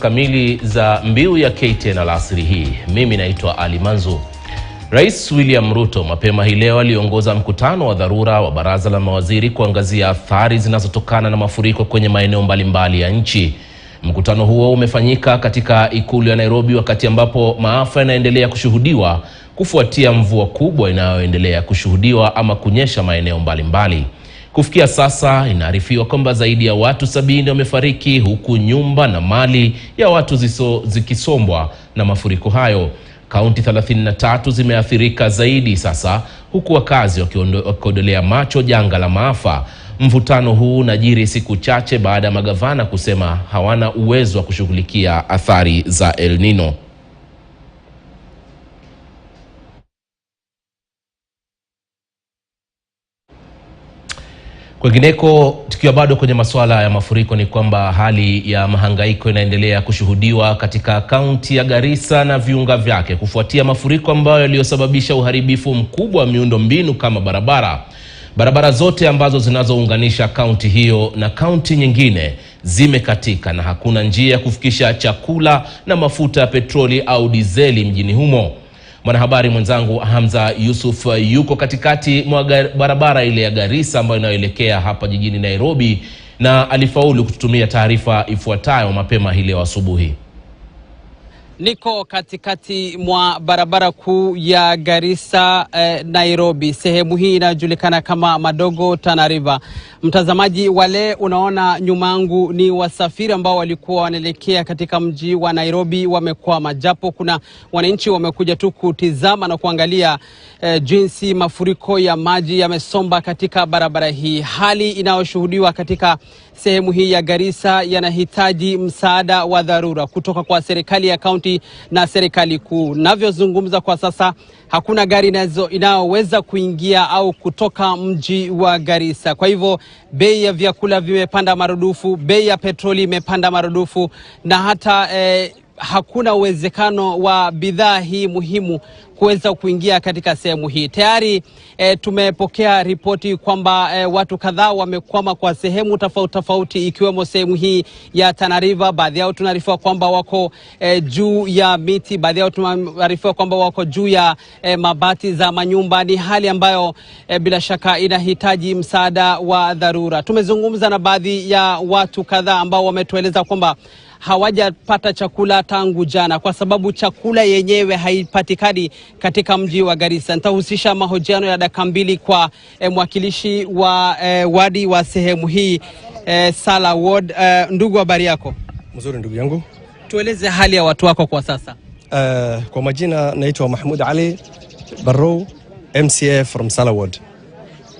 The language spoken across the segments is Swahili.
kamili za mbiu ya KTN alasiri hii. Mimi naitwa Ali Manzu. Rais William Ruto mapema hii leo aliongoza mkutano wa dharura wa baraza la mawaziri kuangazia athari zinazotokana na mafuriko kwenye maeneo mbalimbali ya nchi. Mkutano huo umefanyika katika ikulu ya Nairobi wakati ambapo maafa yanaendelea kushuhudiwa kufuatia mvua kubwa inayoendelea kushuhudiwa ama kunyesha maeneo mbalimbali. Kufikia sasa inaarifiwa kwamba zaidi ya watu 70 wamefariki huku nyumba na mali ya watu zikisombwa na mafuriko hayo. Kaunti 33 zimeathirika zaidi sasa, huku wakazi wakiondolea macho janga la maafa. Mvutano huu unajiri siku chache baada ya magavana kusema hawana uwezo wa kushughulikia athari za El Nino. Kwingineko, tukiwa bado kwenye masuala ya mafuriko, ni kwamba hali ya mahangaiko inaendelea kushuhudiwa katika kaunti ya Garissa na viunga vyake kufuatia mafuriko ambayo yaliyosababisha uharibifu mkubwa wa miundombinu kama barabara zote ambazo zinazounganisha kaunti hiyo na kaunti nyingine zimekatika na hakuna njia ya kufikisha chakula na mafuta ya petroli au dizeli mjini humo. Mwanahabari mwenzangu Hamza Yusuf yuko katikati mwa barabara ile ya Garissa ambayo inaelekea hapa jijini Nairobi, na alifaulu kututumia taarifa ifuatayo mapema hii leo asubuhi. Niko katikati mwa barabara kuu ya Garissa Nairobi. Sehemu hii inajulikana kama Madogo Tana River. Mtazamaji, wale unaona nyuma yangu ni wasafiri ambao walikuwa wanaelekea katika mji wa Nairobi wamekwama, japo kuna wananchi wamekuja tu kutizama na kuangalia jinsi mafuriko ya maji yamesomba katika barabara hii. Hali inayoshuhudiwa katika sehemu hii ya Garissa yanahitaji msaada wa dharura kutoka kwa serikali ya kaunti na serikali kuu. Navyozungumza kwa sasa, hakuna gari inayoweza kuingia au kutoka mji wa Garissa. Kwa hivyo bei ya vyakula vimepanda marudufu, bei ya petroli imepanda marudufu, na hata hakuna uwezekano wa bidhaa hii muhimu kuweza kuingia katika sehemu hii. Tayari tumepokea ripoti kwamba watu kadhaa wamekwama kwa sehemu tofauti ikiwemo sehemu hii ya Tana River. Baadhi yao tunaarifiwa kwamba wako juu ya miti, baadhi yao tunaarifiwa kwamba wako juu ya mabati za manyumba. Ni hali ambayo bila shaka inahitaji msaada wa dharura. Tumezungumza na baadhi ya watu kadhaa ambao wametueleza kwamba hawajapata chakula tangu jana kwa sababu chakula yenyewe haipatikani katika mji wa Garissa. Nitahusisha mahojiano ya dakika 2 kwa mwakilishi wa wadi wa sehemu hii, Sala Ward. Ndugu, habari yako? Mzuri ndugu yangu. Tueleze hali ya watu wako kwa sasa. Kwa majina naitwa Mahmoud Ali Barrow, MCA from Sala Ward.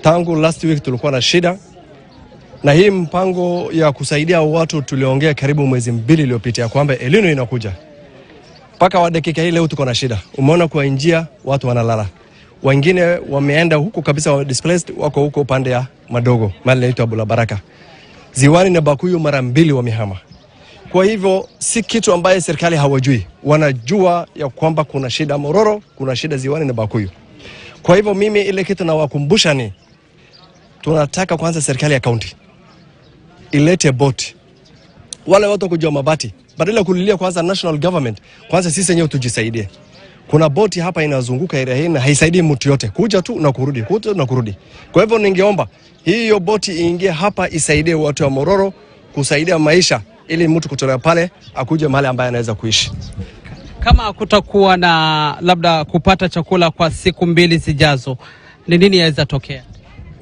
Tangu last week tulikuwa na shida, na hii mpango ya kusaidia watu tuliongea karibu mwezi 2 iliyopita kwamba El Nino inakuja. Paka wa dakika hii leo tuko na shida. Umeona kwa njia watu wanalala. Wengine wameenda huko kabisa, wa displaced wako huko pande ya Madogo, mahali inaitwa Abula Baraka. Ziwani na Bakuyu mara 2 wamehama. Kwa hivyo si kitu ambaye serikali hawajui. Wanajua ya kwamba kuna shida Mororo, kuna shida Ziwani na Bakuyu. Kwa hivyo mimi ile kitu na wakumbusha ni tunataka kwanza serikali ya county ilete boti. Wale watu kujua mabati, badala kulilia kwanza national government, kwanza sisi wenyewe tujisaidie. Kuna boti hapa inazunguka area hii na haisaidii mtu yote, kuja tu na kurudi, kuja na kurudi. Kwa hivyo ningeomba hiyo boti iingie hapa isaidie watu wa Mororo, kusaidia maisha, ili mtu kutoka pale akuje mahali ambaye anaweza kuishi. Kama kutakuwa na labda kupata chakula kwa siku 2 zijazo, ni nini yaweza tokea?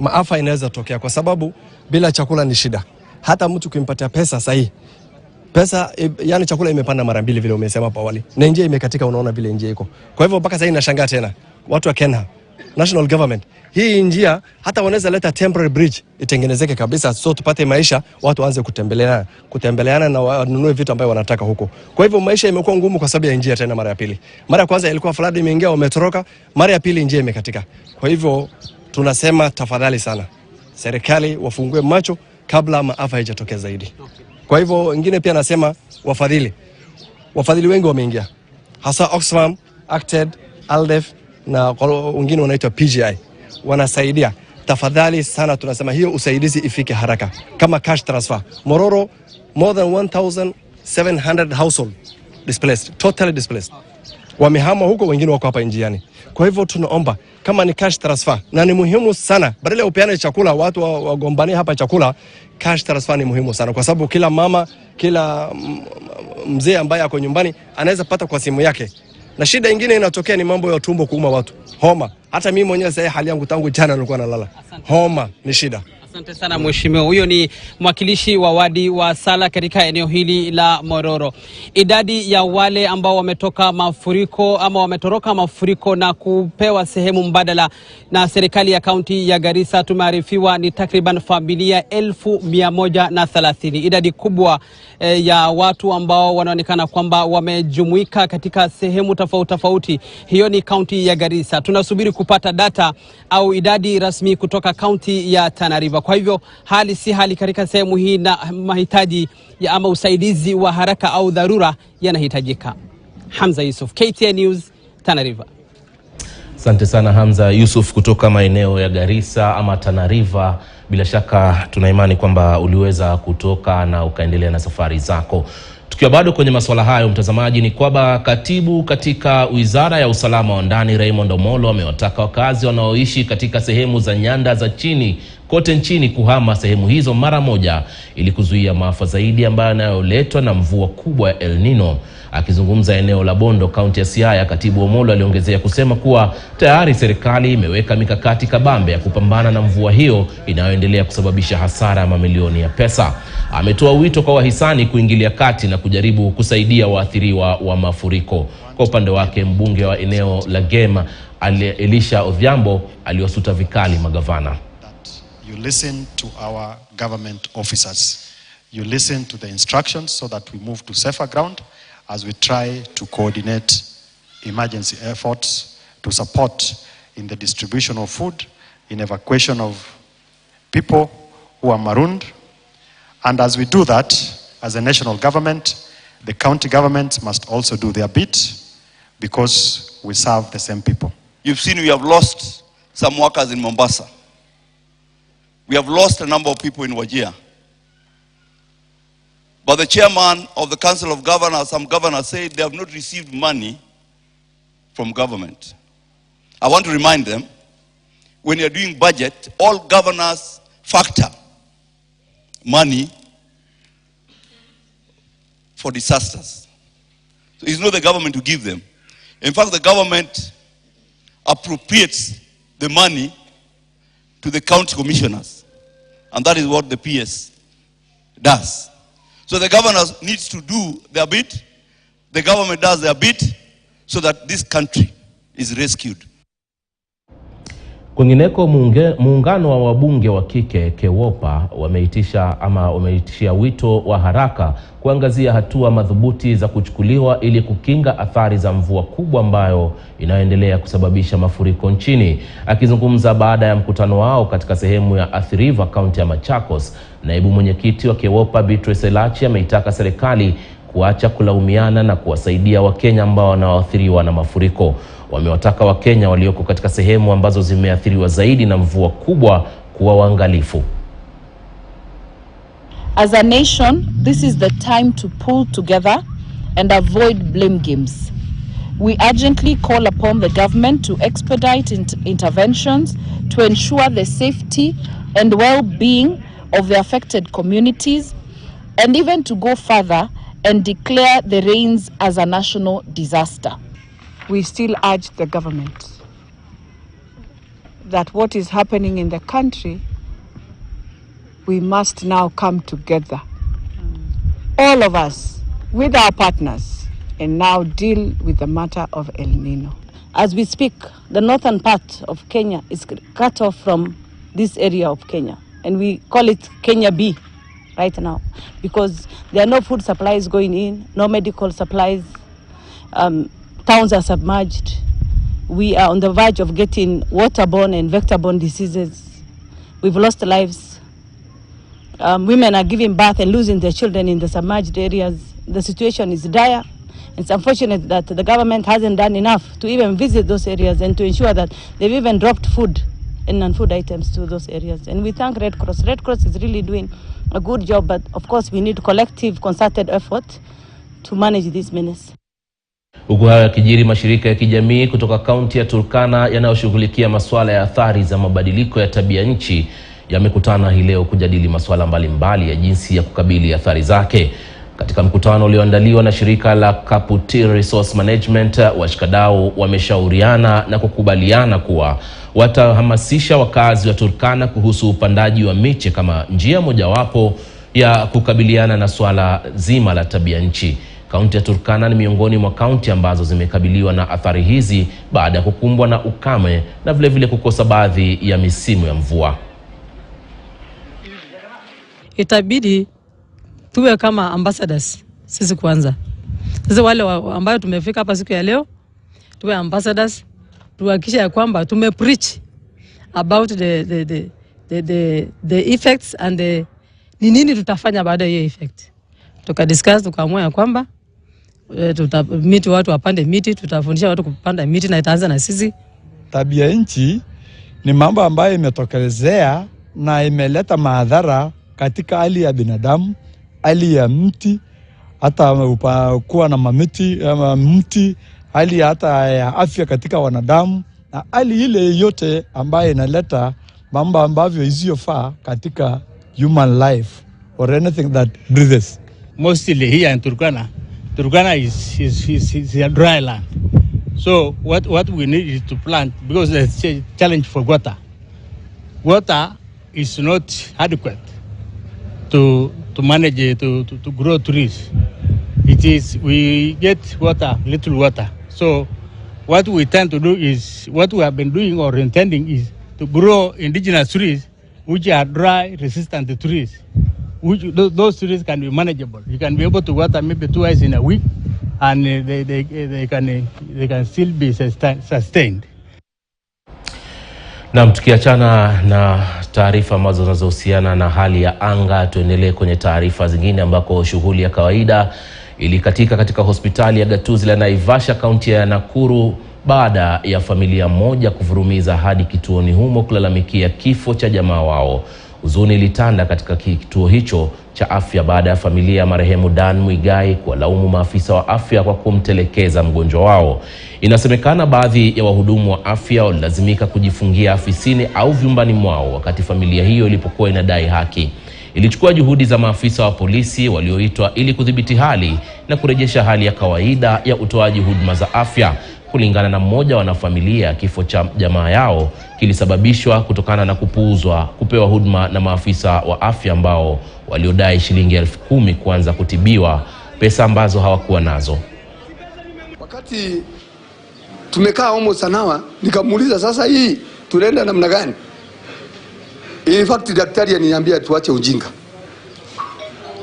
Maafa inaweza tokea kwa sababu bila chakula ni shida. Hata mtu kimpatia pesa sahihi, pesa yani chakula imepanda mara 2 vile umesema hapo awali, na njia imekatika, unaona vile njia iko. Kwa hivyo mpaka sasa nashangaa tena watu wa Kenya national government, hii njia hata wanaweza leta temporary bridge itengenezeke kabisa, so tupate maisha, watu waanze kutembeleana na wanunue vitu ambavyo wanataka huko. Kwa hivyo maisha imekuwa ngumu kwa sababu ya njia tena mara ya pili. Mara ya kwanza ilikuwa flood imeingia wametoroka, mara ya pili njia imekatika. Kwa hivyo tunasema tafadhali sana serikali wafungue macho kabla maafa haijatokea zaidi. Kwa hivyo wengine pia nasema wafadhili wengi wameingia, hasa Oxfam, Acted, Aldef na wengine wanaitwa PGI wanasaidia. Tafadhali sana tunasema hiyo usaidizi ifike haraka kama cash transfer. Mororo more than 1000 700 household displaced, totally displaced. Wamehama huko, wengine wako hapa njiani. Kwa hivyo tunaomba kama ni cash transfer, na ni muhimu sana, badala ya upeane chakula watu wagombanie hapa chakula, cash transfer ni muhimu sana, kwa sababu kila mama, kila mzee ambaye ako nyumbani anaweza pata kwa simu yake. Na shida nyingine inatokea ni mambo ya tumbo kuuma watu, homa. Hata mimi mwenyewe sasa hali yangu tangu jana nilikuwa nalala. Homa ni shida. Asante sana mheshimiwa. Huyo ni mwakilishi wa wadi wa Sala katika eneo hili la Mororo. Idadi ya wale ambao wametoka mafuriko ama wametoroka mafuriko na kupewa sehemu mbadala na serikali ya kaunti ya Garissa, tumearifiwa ni takriban familia 1130. Idadi kubwa ya watu ambao wanaonekana kwamba wamejumuika katika sehemu tofauti. Hiyo ni kaunti ya Garissa. Tunasubiri kupata data au idadi rasmi kutoka kaunti ya Tana River. Kwa hivyo hali si hali katika sehemu hii na mahitaji ya ama usaidizi wa haraka au dharura yanahitajika. Hamza Yusuf, KTN News, Tana River. Asante sana Hamza Yusuf kutoka maeneo ya Garissa ama Tana River. Bila shaka tuna imani kwamba uliweza kutoka na ukaendelea na safari zako. Tukiwa bado kwenye masuala hayo, mtazamaji, ni kwamba katibu katika Wizara ya Usalama wa Ndani Raymond Omolo amewataka wakazi wanaoishi katika sehemu za nyanda za chini kote nchini kuhama sehemu hizo mara moja ili kuzuia maafa zaidi ambayo yanayoletwa na mvua kubwa ya El Nino. Akizungumza eneo la Bondo, kaunti ya Siaya, katibu Omolo aliongezea kusema kuwa tayari serikali imeweka mikakati kabambe ya kupambana na mvua hiyo inayoendelea kusababisha hasara ya mamilioni ya pesa. Ametoa wito kwa wahisani kuingilia kati na kujaribu kusaidia waathiriwa wa mafuriko. Kwa upande wake, mbunge wa eneo la Gema Elisha Odhiambo aliwasuta vikali magavana. You listen to our government officers. You listen to the instructions so that we move to safer ground as we try to coordinate emergency efforts to support in the distribution of food, in evacuation of people who are marooned. And as we do that, as a national government, the county governments must also do their bit because we serve the same people. You've seen we have lost some workers in Mombasa. We have lost a number of people in Wajir. But the chairman of the Council of Governors, some governors said they have not received money from government. I want to remind them, when you're doing budget, all governors factor money for disasters. So it's not the government to give them. In fact, the government appropriates the money to the county commissioners. And that is what the PS does. So the governors needs to do their bit, the government does their bit, so that this country is rescued. Kwingineko, muungano wa wabunge wa kike KEWOPA wameitishia wito wa haraka kuangazia hatua madhubuti za kuchukuliwa ili kukinga athari za mvua kubwa ambayo inayoendelea kusababisha mafuriko nchini. Akizungumza baada ya mkutano wao katika sehemu ya Athi River, kaunti ya Machakos, naibu mwenyekiti wa KEWOPA Beatrice Elachi ameitaka serikali kuacha kulaumiana na kuwasaidia Wakenya ambao wanaoathiriwa na mafuriko. Wamewataka Wakenya walioko katika sehemu ambazo zimeathiriwa zaidi na mvua kubwa kuwa waangalifu. As a nation, this is the time to pull together and avoid blame games. We urgently call upon the government to expedite interventions to ensure the safety and well-being of the affected communities, and even to go further and declare the rains as a national disaster. We still urge the government that what is happening in the country, we must now come together, all of us, with our partners, and now deal with the matter of El Nino. As we speak, the northern part of Kenya is cut off from this area of Kenya, and we call it Kenya B right now, because there are no food supplies going in, no medical supplies, towns are submerged. We are on the verge of getting waterborne and vector-borne diseases. We've lost lives. Women are giving birth and losing their children in the submerged areas. The situation is dire. It's unfortunate that the government hasn't done enough to even visit those areas and to ensure that they've even dropped food and non-food items to those areas. And we thank Red Cross. Red Cross is really doing a good job, but of course we need collective, concerted effort to manage this menace. Huku hayo yakijiri, mashirika ya kijamii kutoka kaunti ya Turkana yanayoshughulikia masuala ya athari za mabadiliko ya tabia nchi yamekutana hii leo kujadili masuala mbalimbali ya jinsi ya kukabili athari zake. Katika mkutano ulioandaliwa na shirika la Kaputi Resource Management, washikadau wameshauriana na kukubaliana kuwa watahamasisha wakazi wa Turkana kuhusu upandaji wa miche kama njia mojawapo ya kukabiliana na swala zima la tabia nchi. Kaunti ya Turkana ni miongoni mwa kaunti ambazo zimekabiliwa na athari hizi baada ya kukumbwa na ukame na vile kukosa baadhi ya misimu ya mvua. Itabidi tuwe kama ambassadors sisi kwanza. Sisi wale ambao tumefika hapa siku ya leo, tuwe ambassadors, tuhakikishe ya kwamba tumepreach about the effects and ni nini tutafanya baada ya hiyo effect. Tukadiscuss, tukaamua ya kwamba tutamiti watu wapande miti, tutafundisha watu kupanda miti na itaanza na sisi. Tabia nchi ni mambo ambayo imetokelezea na imeleta madhara katika hali ya binadamu, hali ya mti, hata kuwa na mti, hali hata ya afya katika wanadamu, na hali ile yote ambayo inaleta mambo ambavyo isiyofaa katika human life or anything that breathes. Mostly here in Turkana is a dry land. So what we need is to plant, because there's a challenge for water. Water is not adequate to manage to grow trees. It is, we get water, little water. So what we tend to do is, what we have been doing or intending is to grow indigenous trees which are dry resistant trees. Those trees can be manageable. You can be able to water maybe twice in a week, and they can still be sustained. Na tukiachana na taarifa ambazo zinazohusiana na hali ya anga, tuendelee kwenye taarifa zingine ambako shughuli ya kawaida ilikatika katika hospitali ya gatuzi la Naivasha, kaunti ya Nakuru, baada ya familia moja kuvurumiza hadi kituoni humo kulalamikia kifo cha jamaa wao. Huzuni ilitanda katika kituo hicho cha afya baada ya familia ya marehemu Dan Muigai kuwalaumu maafisa wa afya kwa kumtelekeza mgonjwa wao. Inasemekana baadhi ya wahudumu wa afya walilazimika kujifungia afisini au vyumbani mwao wakati familia hiyo ilipokuwa inadai haki. Ilichukua juhudi za maafisa wa polisi walioitwa ili kudhibiti hali na kurejesha hali ya kawaida ya utoaji huduma za afya. Kulingana na mmoja wa wanafamilia, kifo cha jamaa yao kilisababishwa kutokana na kupuuzwa kupewa huduma na maafisa wa afya ambao waliodai shilingi 10,000 kuanza kutibiwa, pesa ambazo hawakuwa nazo. Wakati tumekaa homo sanawa, nikamuuliza sasa hii tunaenda namna gani? In fact daktari aliniambia tuache ujinga.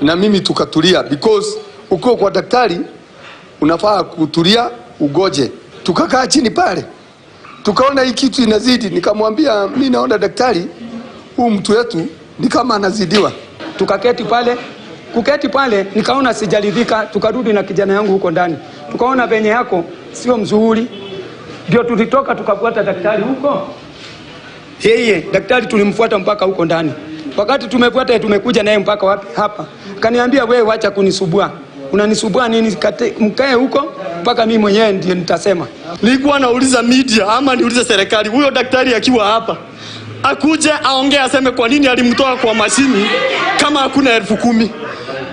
Na mimi tukatulia, because uko kwa daktari unafaa kutulia ugoje. Tukakaa chini pale, tukaona hii kitu inazidi. Nikamwambia mimi naona daktari, huu mtu wetu ni kama anazidiwa. Tukaketi pale, kuketi pale nikaona sijaridhika. Tukarudi na kijana yangu huko ndani, tukaona venye yako sio mzuri, ndio tulitoka tukafuata daktari huko. Yeye daktari tulimfuata mpaka huko ndani. Wakati tumefuata tumekuja naye mpaka wapi? Hapa. Akaniambia wewe wacha kunisubua. Unanisubua nini? Mkae huko mpaka mimi mwenyewe ndiye nitasema. Nilikuwa nauliza media ama niulize serikali, huyo daktari akiwa hapa akuje aongee aseme kwa nini alimtoa kwa mashini kama hakuna 10,000.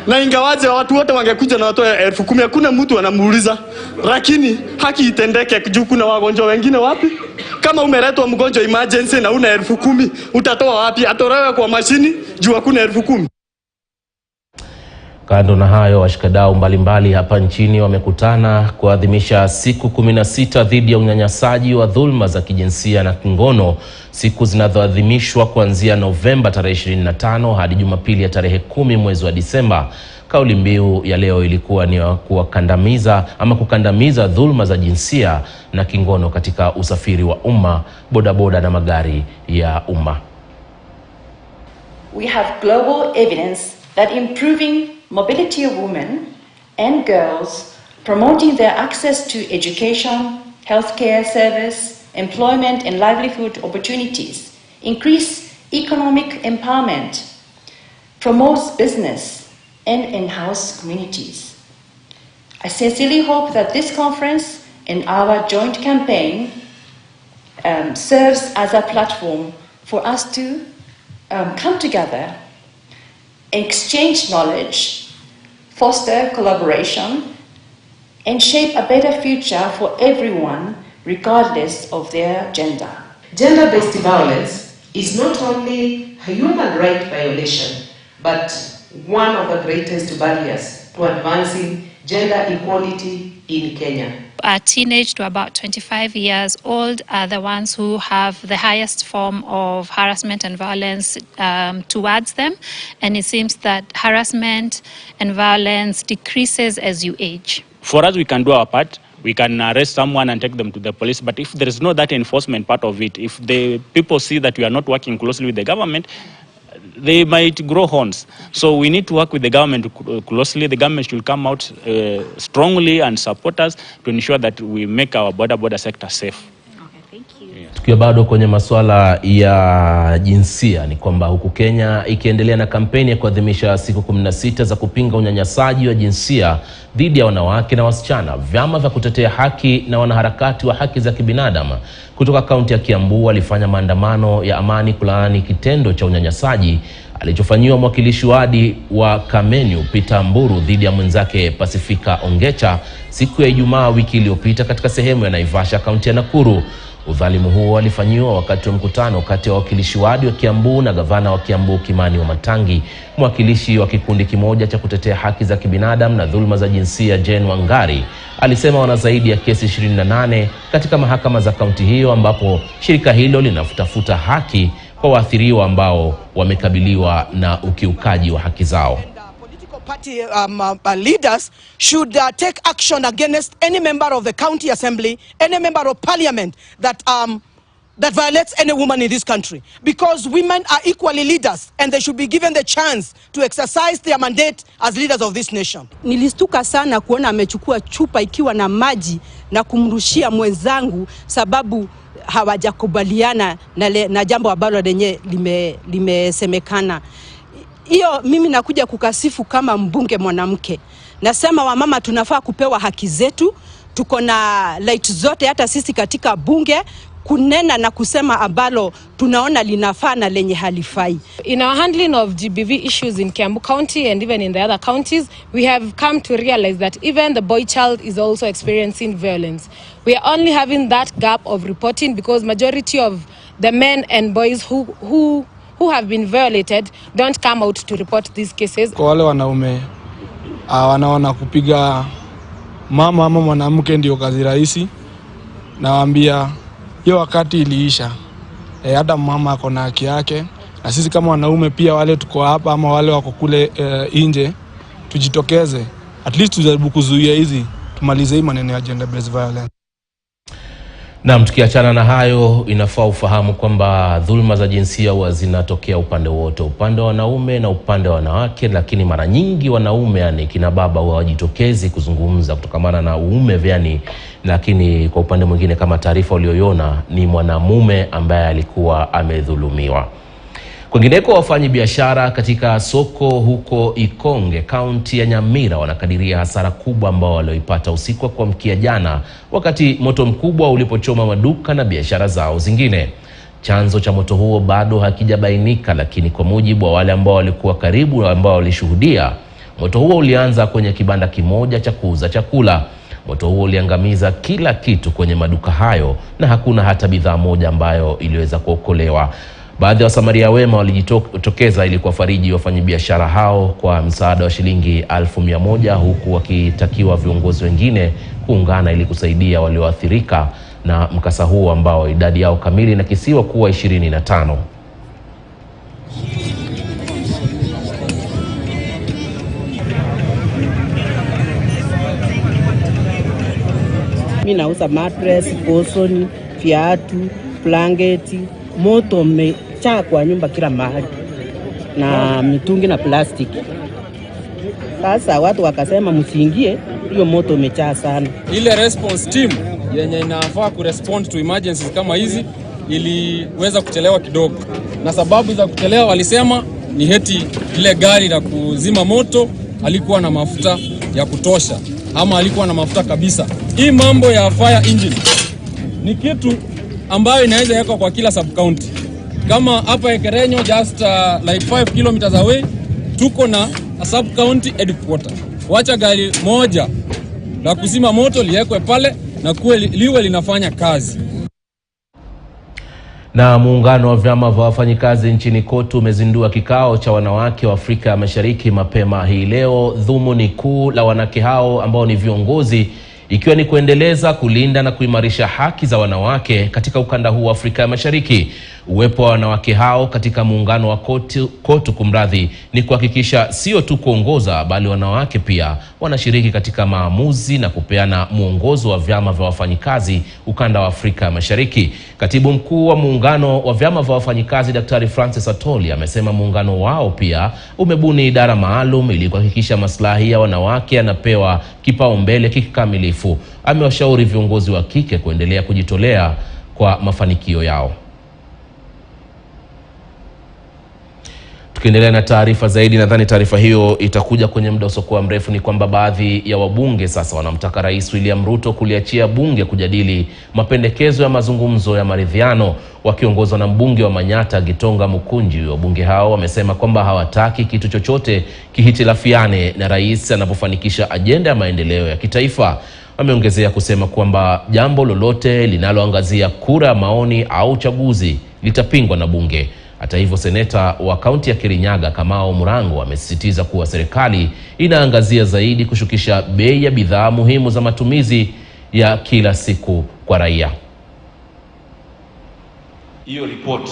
Na ingawaje watu wote wangekuja na watoe 10,000, hakuna mtu anamuuliza. Lakini haki itendeke juu kuna wagonjwa wengine wapi? Kama umeletwa mgonjwa emergency na una 10,000, utatoa wapi? Atolewe kwa mashini juu hakuna 10,000. Kando na hayo, washikadau mbalimbali hapa nchini wamekutana kuadhimisha siku 16 dhidi ya unyanyasaji wa dhulma za kijinsia na kingono, siku zinazoadhimishwa kuanzia Novemba tarehe 25 hadi Jumapili ya tarehe 10 mwezi wa Disemba. Kauli mbiu ya leo ilikuwa ni kukandamiza dhulma za jinsia na kingono katika usafiri wa umma, bodaboda na magari ya umma. We have global evidence that improving mobility of women and girls, promoting their access to education, healthcare service, employment and livelihood opportunities increase economic empowerment, promotes business, and enhance communities. I sincerely hope that this conference and our joint campaign serves as a platform for us to come together, exchange knowledge, foster collaboration, and shape a better future for everyone, regardless of their gender. Gender-based violence is not only a human right violation, but one of the greatest barriers to advancing gender equality in Kenya. Teenage to about 25 years old are the ones who have the highest form of harassment and violence towards them. And it seems that harassment and violence decreases as you age. For us, we can do our part. We can arrest someone and take them to the police. But if there is no that enforcement part of it, if the people see that we are not working closely with the government, they might grow horns. So we need to work with the government closely. The government should come out strongly and support us to ensure that we make our border sector safe. Tukiwa bado kwenye masuala ya jinsia, ni kwamba huku Kenya ikiendelea na kampeni ya kuadhimisha siku 16 za kupinga unyanyasaji wa jinsia dhidi ya wanawake na wasichana, vyama vya kutetea haki na wanaharakati wa haki za kibinadamu kutoka kaunti ya Kiambu walifanya maandamano ya amani kulaani kitendo cha unyanyasaji alichofanyiwa mwakilishi wadi wa Kamenyu Peter Mburu dhidi ya mwenzake Pasifika Ongecha siku ya Ijumaa wiki iliyopita katika sehemu ya Naivasha, kaunti ya Nakuru. Udhalimu huo walifanywa wakati wa mkutano kati ya wakilishi wadi wa Kiambu na gavana wa Kiambu Kimani Wamatangi. Mwakilishi wa kikundi kimoja cha kutetea haki za kibinadamu na dhuluma za jinsia Jane Wangari alisema wana zaidi ya kesi 28 katika mahakama za kaunti hiyo, ambapo shirika hilo linatafuta haki kwa waathiriwa ambao wamekabiliwa na ukiukaji wa haki zao. Party leaders should take action against any member of the county assembly, any member of parliament that violates any woman in this country, because women are equally leaders and they should be given the chance to exercise their mandate as leaders of this nation. Nilistuka sana kuona amechukua chupa ikiwa na maji na kumrushia mwenzangu sababu hawajakubaliana na jambo ambalo lenye limesemekana. Hiyo mimi nakuja kukasifu kama mbunge mwanamke. Nasema wamama tunafaa kupewa haki zetu. Tuko na right zote hata sisi katika bunge kunena na kusema ambalo tunaona linafaa na lenye halifai. In our handling of GBV issues in Kiambu County and even in the other counties, we have come to realize that even the boy child is also experiencing violence. We are only having that gap of reporting because majority of the men and boys who have been violated don't come out to report these cases. Kwa wale wanaume wanaona kupiga mama ama mwanamke ndio kazi rahisi, nawaambia hiyo wakati iliisha. Hata mama ako na haki yake, na sisi kama wanaume pia wale tuko hapa ama wale wako kule nje tujitokeze, at least tujaribu kuzuia hizi, tumalize hii maneno ya gender based violence. Na tukiachana na hayo, inafaa ufahamu kwamba dhuluma za jinsia huwa zinatokea upande wote, upande wa wanaume na upande wa wanawake, lakini mara nyingi wanaume, yani kina baba, hawajitokezi kuzungumza kutokamana na uume vyani, lakini kwa upande mwingine kama taarifa ulioiona ni mwanamume ambaye alikuwa amedhulumiwa. Kwingineko, wafanyi biashara katika soko huko Ikonge, kaunti ya Nyamira, wanakadiria hasara kubwa ambao walioipata usiku wa kuamkia jana wakati moto mkubwa ulipochoma maduka na biashara zao zingine. Chanzo cha moto huo bado hakijabainika, lakini kwa mujibu wa wale ambao walikuwa karibu na ambao walishuhudia, moto huo ulianza kwenye kibanda kimoja cha kuuza chakula. Moto huo uliangamiza kila kitu kwenye maduka hayo na hakuna hata bidhaa moja ambayo iliweza kuokolewa. Baadhi ya wasamaria wema walijitokeza ili kuwafariji wafanyabiashara hao kwa msaada wa shilingi 1,100, huku wakitakiwa viongozi wengine kuungana ili kusaidia walioathirika na mkasa huo ambao idadi yao kamili inakisiwa kuwa 25. Mimi nauza mattress, posoni, viatu, blanketi. Moto umejaa kwa nyumba kila mahali na mitungi na plastiki. Sasa watu wakasema msiingie, hiyo moto umejaa sana. Ile response team yenye inafaa kurespond to emergencies kama hizi iliweza kuchelewa kidogo, na sababu za kuchelewa walisema ni heti ile gari la kuzima moto alikuwa na mafuta ya kutosha ama alikuwa na mafuta kabisa. Hii mambo ya fire engine ni kitu ambayo inaweza wekwa kwa kila sub county. Kama hapa Ekerenyo just like 5 kilometers away tuko na a sub county headquarter. Wacha gari moja la kuzima moto liwekwe pale na liwe linafanya kazi. Na muungano wa vyama vya wafanyikazi nchini KOTU umezindua kikao cha wanawake wa Afrika Mashariki mapema hii leo. Dhumuni kuu la wanawake hao ambao ni viongozi ikiwa ni kuendeleza, kulinda na kuimarisha haki za wanawake katika ukanda huu wa Afrika Mashariki. Uwepo wa wanawake hao katika muungano wa KOTU kumradhi ni kuhakikisha sio tu kuongoza bali wanawake pia wanashiriki katika maamuzi na kupeana mwongozo wa vyama vya wafanyikazi ukanda wa Afrika Mashariki. Katibu mkuu wa muungano wa vyama vya wafanyikazi Daktari Francis Atoli amesema muungano wao pia umebuni idara maalum ili kuhakikisha maslahi ya wanawake yanapewa kipaumbele kikamilifu. Amewashauri viongozi wa kike kuendelea kujitolea kwa mafanikio yao. Tukiendelea na taarifa zaidi, nadhani taarifa hiyo itakuja kwenye muda usiokuwa mrefu, ni kwamba baadhi ya wabunge sasa wanamtaka Rais William Ruto kuliachia bunge kujadili mapendekezo ya mazungumzo ya maridhiano. Wakiongozwa na mbunge wa Manyata Gitonga Mukunji, wabunge hao wamesema kwamba hawataki kitu chochote kihitilafiane na rais anapofanikisha ajenda ya maendeleo ya kitaifa. Wameongezea kusema kwamba jambo lolote linaloangazia kura ya maoni au uchaguzi litapingwa na bunge. Hata hivyo, seneta wa kaunti ya Kirinyaga Kamau Murango amesisitiza kuwa serikali inaangazia zaidi kushukisha bei ya bidhaa muhimu za matumizi ya kila siku kwa raia. Hiyo report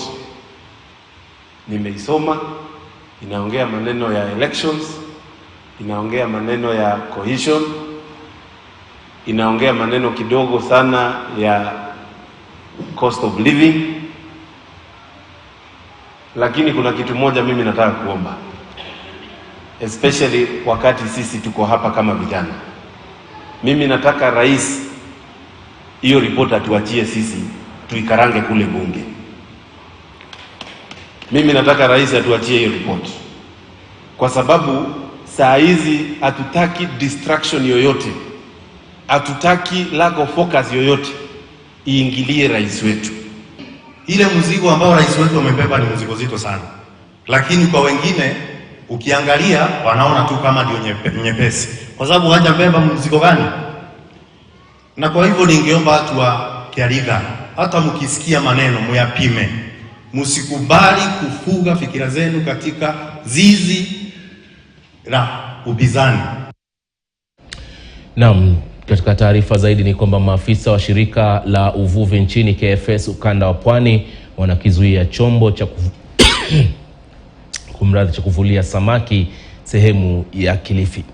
nimeisoma, inaongea maneno ya elections, inaongea maneno ya cohesion, inaongea maneno kidogo sana ya cost of living. Lakini kuna kitu moja mimi nataka kuomba, especially wakati sisi tuko hapa kama vijana. Mimi nataka rais hiyo report atuachie sisi tuikarange kule bunge. Mimi nataka rais atuachie hiyo report, kwa sababu saa hizi hatutaki distraction yoyote, hatutaki lack of focus yoyote iingilie rais wetu. Ile mzigo ambao rais wetu amebeba ni mzigo zito sana, lakini kwa wengine ukiangalia wanaona tu kama ndio nyepesi, kwa sababu hajabeba mzigo gani. Na kwa hivyo ningeomba watu wa Kiaridha, hata mkisikia maneno muyapime, msikubali kufuga fikira zenu katika zizi la ubizani. Naam, katika taarifa zaidi ni kwamba maafisa wa shirika la uvuvi nchini KFS ukanda wa Pwani wanakizuia chombo cha kuvulia samaki sehemu ya Kilifi.